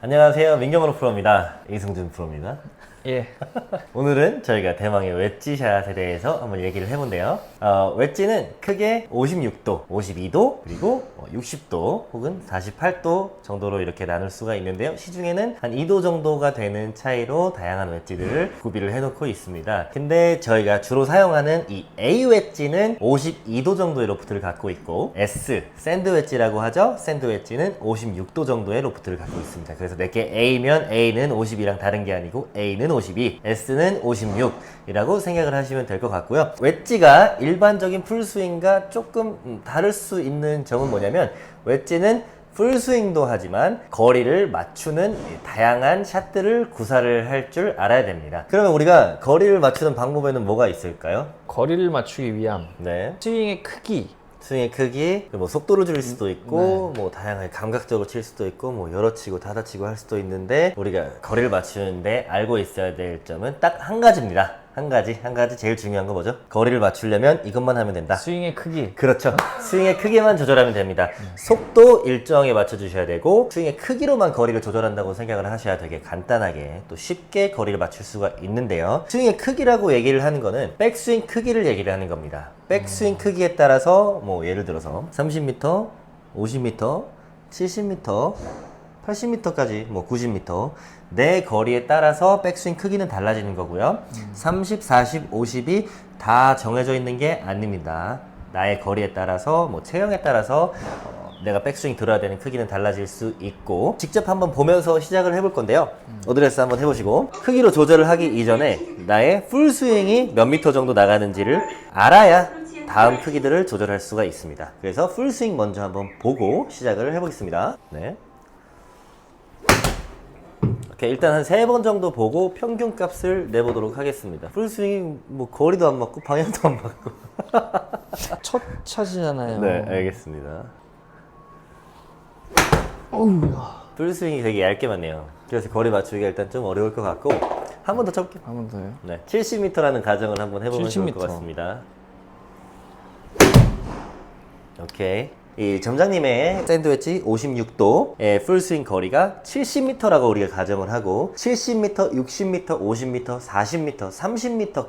안녕하세요. 민경으로 프로입니다. 이승준 프로입니다. 예. 오늘은 저희가 대망의 웨지샷에 대해서 한번 얘기를 해본대요. 웨지는 크게 56도, 52도, 그리고 60도 혹은 48도 정도로 이렇게 나눌 수가 있는데요. 시중에는 한 2도 정도가 되는 차이로 다양한 웨지들을 구비를 해놓고 있습니다. 근데 저희가 주로 사용하는 이 A 웨지는 52도 정도의 로프트를 갖고 있고, S, 샌드 웨지라고 하죠. 샌드 웨지는 56도 정도의 로프트를 갖고 있습니다. 그래서 내게 A면 A는 50이랑 다른 게 아니고 A는 52, S는 56이라고 생각을 하시면 될 것 같고요. 웨지가 일반적인 풀스윙과 조금 다를 수 있는 점은 뭐냐면, 웨지는 풀스윙도 하지만 거리를 맞추는 다양한 샷들을 구사를 할 줄 알아야 됩니다. 그러면 우리가 거리를 맞추는 방법에는 뭐가 있을까요? 거리를 맞추기 위함. 네. 스윙의 크기. 스윙의 크기, 뭐 속도를 줄일 수도 있고, 뭐 다양하게 감각적으로 칠 수도 있고, 뭐 열어치고 닫아치고 할 수도 있는데, 우리가 거리를 맞추는데 알고 있어야 될 점은 딱 한 가지입니다. 한 가지 제일 중요한 거 뭐죠? 거리를 맞추려면 이것만 하면 된다. 스윙의 크기. 그렇죠. 스윙의 크기만 조절하면 됩니다. 속도 일정에 맞춰주셔야 되고, 스윙의 크기로만 거리를 조절한다고 생각을 하셔야 되게 간단하게 또 쉽게 거리를 맞출 수가 있는데요. 스윙의 크기라고 얘기를 하는 거는 백스윙 크기를 얘기를 하는 겁니다. 백스윙 크기에 따라서 뭐 예를 들어서 30m, 50m, 70m, 80m까지 뭐 90m 내 거리에 따라서 백스윙 크기는 달라지는 거고요. 30, 40, 50이 다 정해져 있는 게 아닙니다. 나의 거리에 따라서 뭐 체형에 따라서 내가 백스윙 들어야 되는 크기는 달라질 수 있고, 직접 한번 보면서 시작을 해볼 건데요. 어드레스 한번 해보시고, 크기로 조절을 하기 이전에 나의 풀스윙이 몇 미터 정도 나가는지를 알아야 다음 크기들을 조절할 수가 있습니다. 그래서 풀스윙 먼저 한번 보고 시작을 해보겠습니다. 네. 오케이, 일단 한 3번 정도 보고 평균 값을 내보도록 하겠습니다. 풀스윙이 뭐 거리도 안 맞고 방향도 안 맞고. 첫 샷이잖아요. 네, 알겠습니다. 어우야. 풀스윙이 되게 얇게 맞네요. 그래서 거리 맞추기가 일단 좀 어려울 것 같고, 한 번 더 쳐볼게요. 한 번 더요. 네, 70m라는 가정을 한번 해보면 좋을 것 70m. 같습니다. 오케이. 이 점장님의 샌드웨지 56도의 풀스윙 거리가 70m라고 우리가 가정을 하고, 70m, 60m, 50m, 40m,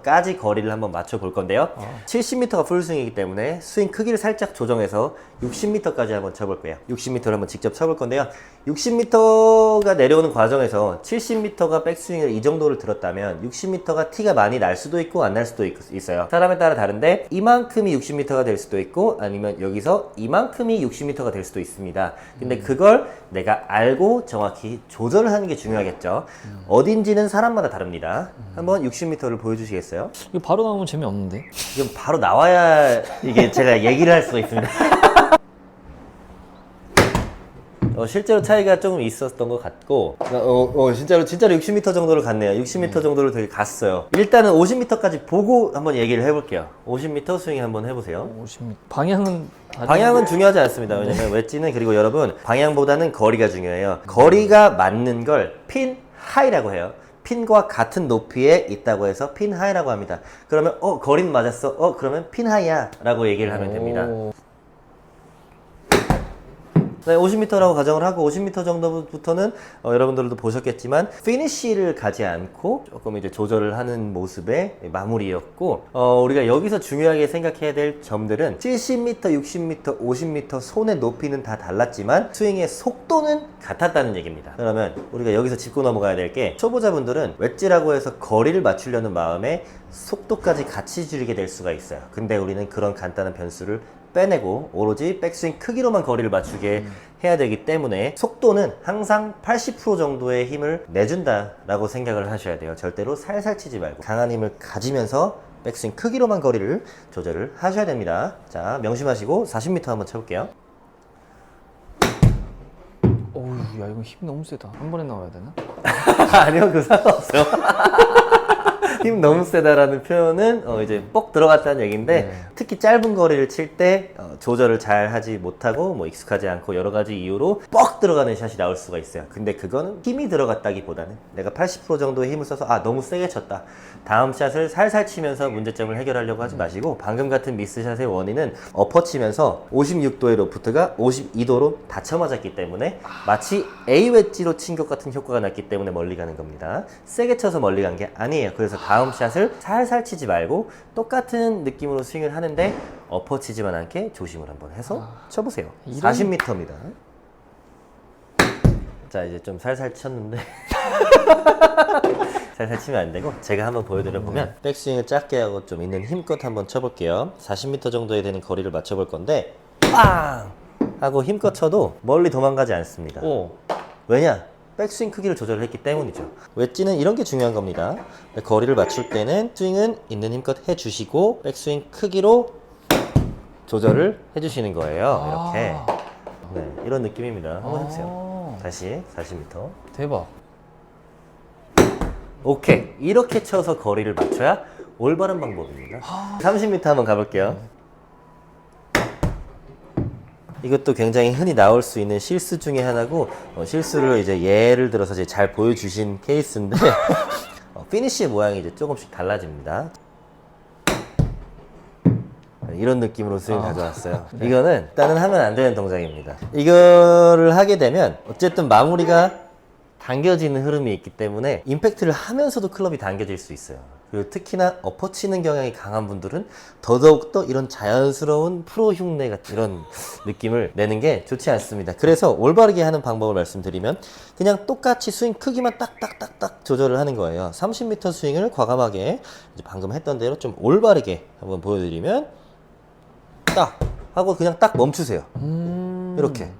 30m까지 거리를 한번 맞춰 볼 건데요. 70m가 풀스윙이기 때문에 스윙 크기를 살짝 조정해서 60m까지 한번 쳐볼 거예요. 60m를 한번 직접 쳐볼 건데요. 60m가 내려오는 과정에서 70m가 백스윙을 이 정도를 들었다면 60m가 티가 많이 날 수도 있고 안 날 수도 있어요. 사람에 따라 다른데, 이만큼이 60m가 될 수도 있고, 아니면 여기서 이만큼이 60m가 될 수도 있습니다. 근데 그걸 내가 알고 정확히 조절을 하는 게 중요하겠죠. 어딘지는 사람마다 다릅니다. 한번 60m를 보여주시겠어요? 이거 바로 나오면 재미없는데? 지금 바로 나와야 이게 제가 얘기를 할 수가 있습니다. 실제로 차이가 조금 있었던 것 같고, 진짜로 60m 정도를 갔네요. 60m 정도를 되게 갔어요. 일단은 50m까지 보고 한번 얘기를 해볼게요. 50m 스윙 한번 해보세요. 50m. 방향은 중요하지 않습니다. 왜냐면 웨지는, 그리고 여러분, 방향보다는 거리가 중요해요. 거리가 맞는 걸 핀 하이라고 해요. 핀과 같은 높이에 있다고 해서 핀 하이라고 합니다. 그러면 거리는 맞았어. 그러면 핀 하이야 라고 얘기를 하면 됩니다. 네, 50m라고 가정을 하고, 50m 정도부터는 여러분들도 보셨겠지만 피니쉬를 가지 않고 조금 이제 조절을 하는 모습의 마무리였고, 우리가 여기서 중요하게 생각해야 될 점들은 70m, 60m, 50m 손의 높이는 다 달랐지만 스윙의 속도는 같았다는 얘기입니다. 그러면 우리가 여기서 짚고 넘어가야 될 게, 초보자분들은 웨지라고 해서 거리를 맞추려는 마음에 속도까지 같이 줄이게 될 수가 있어요. 근데 우리는 그런 간단한 변수를 빼내고 오로지 백스윙 크기로만 거리를 맞추게 해야 되기 때문에, 속도는 항상 80% 정도의 힘을 내준다라고 생각을 하셔야 돼요. 절대로 살살 치지 말고 강한 힘을 가지면서 백스윙 크기로만 거리를 조절을 하셔야 됩니다. 자, 명심하시고 40m 한번 쳐볼게요. 어우, 야, 이거 힘 너무 세다. 한 번에 나와야 되나? 아니요, 그 상관없어요. 힘 너무 세다라는 표현은 이제 뻑 들어갔다는 얘기인데 네. 특히 짧은 거리를 칠 때 조절을 잘 하지 못하고 뭐 익숙하지 않고 여러 가지 이유로 뻑 들어가는 샷이 나올 수가 있어요. 근데 그거는 힘이 들어갔다기보다는 내가 80% 정도의 힘을 써서 너무 세게 쳤다. 다음 샷을 살살 치면서 문제점을 해결하려고 하지 마시고 방금 같은 미스샷의 원인은 엎어 치면서 56도의 로프트가 52도로 닫혀 맞았기 때문에 마치 A 웨지로 친 것 같은 효과가 났기 때문에 멀리 가는 겁니다. 세게 쳐서 멀리 간 게 아니에요. 그래서 다음 샷을 살살 치지 말고 똑같은 느낌으로 스윙을 하는데 엎어 치지만 않게 조심을 한번 해서 쳐보세요. 이런- 40m입니다. 자, 이제 좀 살살 쳤는데 살살 치면 안 되고 제가 한번 보여드려 보면 백스윙을 작게 하고 좀 있는 힘껏 한번 쳐볼게요. 40m 정도에 되는 거리를 맞춰볼 건데 빵! 하고 힘껏 쳐도 멀리 도망가지 않습니다. 오. 왜냐? 백스윙 크기를 조절했기 때문이죠. 웨지는 이런 게 중요한 겁니다. 거리를 맞출 때는 스윙은 있는 힘껏 해주시고 백스윙 크기로 조절을 해주시는 거예요. 이렇게. 네, 이런 느낌입니다. 한번 해보세요. 다시 40m. 대박. 오케이. 이렇게 쳐서 거리를 맞춰야 올바른 방법입니다. 30m 한번 가볼게요. 이것도 굉장히 흔히 나올 수 있는 실수 중에 하나고 실수를 이제 예를 들어서 이제 잘 보여주신 케이스인데 피니쉬의 모양이 이제 조금씩 달라집니다. 이런 느낌으로 스윙 가져왔어요. 이거는 일단은 하면 안 되는 동작입니다. 이거를 하게 되면 어쨌든 마무리가 당겨지는 흐름이 있기 때문에 임팩트를 하면서도 클럽이 당겨질 수 있어요. 그리고 특히나 엎어치는 경향이 강한 분들은 더더욱더 이런 자연스러운 프로 흉내 같은 이런 느낌을 내는 게 좋지 않습니다. 그래서 올바르게 하는 방법을 말씀드리면 그냥 똑같이 스윙 크기만 딱딱딱딱 조절을 하는 거예요. 30m 스윙을 과감하게 이제 방금 했던 대로 좀 올바르게 한번 보여드리면 딱 하고 그냥 딱 멈추세요. 이렇게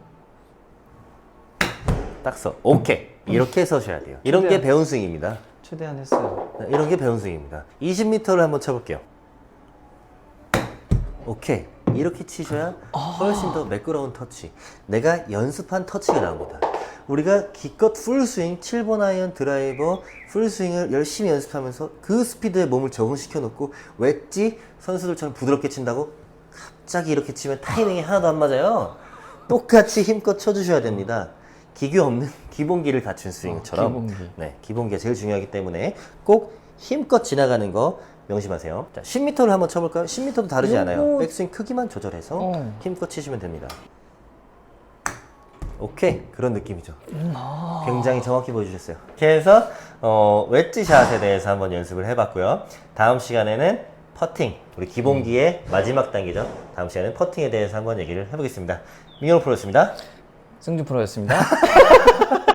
딱 서. 오케이. 이렇게 서셔야 돼요. 이런 게 배운 스윙입니다. 최대한 했어요. 네, 이런 게 배운 스윙입니다. 20m를 한번 쳐볼게요. 오케이. 이렇게 치셔야 훨씬 더 매끄러운 터치. 내가 연습한 터치가 나옵니다. 우리가 기껏 풀스윙, 7번 아이언 드라이버, 풀스윙을 열심히 연습하면서 그 스피드에 몸을 적응시켜 놓고 웨지 선수들처럼 부드럽게 친다고 갑자기 이렇게 치면 타이밍이 하나도 안 맞아요. 똑같이 힘껏 쳐주셔야 됩니다. 기교 없는 기본기를 갖춘 스윙처럼 기본기. 네, 기본기가 제일 중요하기 때문에 꼭 힘껏 지나가는 거 명심하세요. 자, 10m를 한번 쳐볼까요? 10m도 다르지 않아요. 백스윙 크기만 조절해서 힘껏 치시면 됩니다. 오케이, 그런 느낌이죠. 굉장히 정확히 보여주셨어요. 이렇게 해서 웨지샷에 대해서 한번 연습을 해봤고요. 다음 시간에는 퍼팅, 우리 기본기의 마지막 단계죠. 다음 시간에는 퍼팅에 대해서 한번 얘기를 해보겠습니다. 민현호 프로였습니다. 승준 프로였습니다.